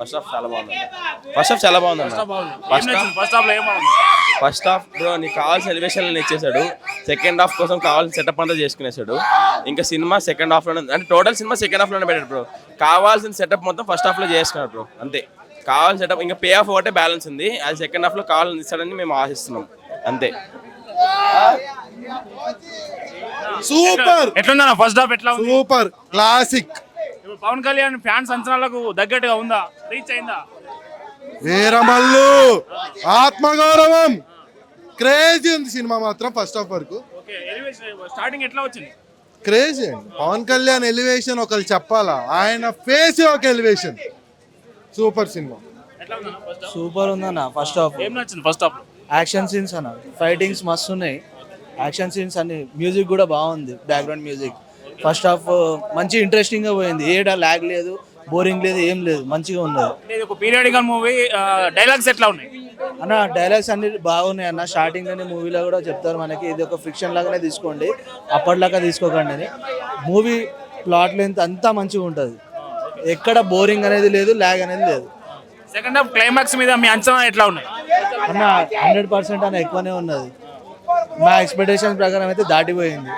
First half చాలా బాగుంది. First half చాలా బాగుంది. ఫస్ట్ హాఫ్ బ్రో నీకు కావాల్సిన ఎలివేషన్ ఇచ్చేసాడు. సెకండ్ హాఫ్ కోసం కావాల్సిన సెటప్ అంతా చేసుకునేసాడు. ఇంకా సినిమా సెకండ్ హాఫ్ లోనే అంటే టోటల్ సినిమా సెకండ్ హాఫ్ లోనే పెట్టాడు బ్రో. కావాల్సిన సెటప్ మొత్తం ఫస్ట్ హాఫ్ లో చేసుకున్నాడు బ్రో. అంతే కావాల్సిన సెటప్. ఇంకా పే ఆఫ్ ఒకటే బ్యాలెన్స్ ఉంది. అది సెకండ్ హాఫ్ లో కావాలని ఇస్తాడని మేము ఆశిస్తున్నాం అంతే. సూపర్. ఎట్లుందా ఫస్ట్ హాఫ్? ఎట్లా ఉంది? Super classic. Pawan Kalyan fans అంచనాలకు తగ్గట్టుగా ఉందా? రీచ్ అయిందా? వీరమల్లు ఆత్మగౌరవం క్రేజీ ఉంది సినిమా మాత్రం. ఫస్ట్ హాఫ్ వరకు స్టార్టింగ్ ఎట్లా వచ్చింది? క్రేజీ అండి. పవన్ కళ్యాణ్ ఎలివేషన్ ఒకరు చెప్పాలా, ఆయన ఫేస్ ఒక ఎలివేషన్. Super cinema. సూపర్ ఉందన్న. ఫస్ట్ హాఫ్ ఏం నచ్చింది ఫస్ట్ హాఫ్? యాక్షన్ సీన్స్ అన్న, ఫైటింగ్స్ మస్తు ఉన్నాయి. యాక్షన్ సీన్స్ అన్ని, మ్యూజిక్ కూడా బాగుంది, బ్యాక్గ్రౌండ్ మ్యూజిక్. ఫస్ట్ హాఫ్ మంచి ఇంట్రెస్టింగ్ గా పోయింది. ఏడా లాగ్ లేదు, బోరింగ్ లేదు, ఏం లేదు, మంచిగా ఉన్నది. ఇది ఒక పీరియాడికల్ మూవీ. డైలాగ్స్ ఎట్లా ఉన్నాయి అన్న? డైలాగ్స్ అన్ని బాగున్నాయి అన్న. స్టార్టింగ్ లోనే మూవీలో కూడా చెప్తారు మనకి, ఇది ఒక ఫిక్షన్ లాగానే తీసుకోండి, అప్పటిలాగా తీసుకోకండి అని. మూవీ ప్లాట్ లెంత్ అంతా మంచిగా ఉంటుంది, ఎక్కడ బోరింగ్ అనేది లేదు, లాగ్ అనేది లేదు. సెకండ్ హాఫ్ క్లైమాక్స్ మీద మీ అంచనా ఎట్లా ఉన్నాయి అన్న? 100% అన్న ఎక్కువనే ఉన్నది. మా ఎక్స్పెక్టేషన్ ప్రకారం అయితే దాటిపోయింది.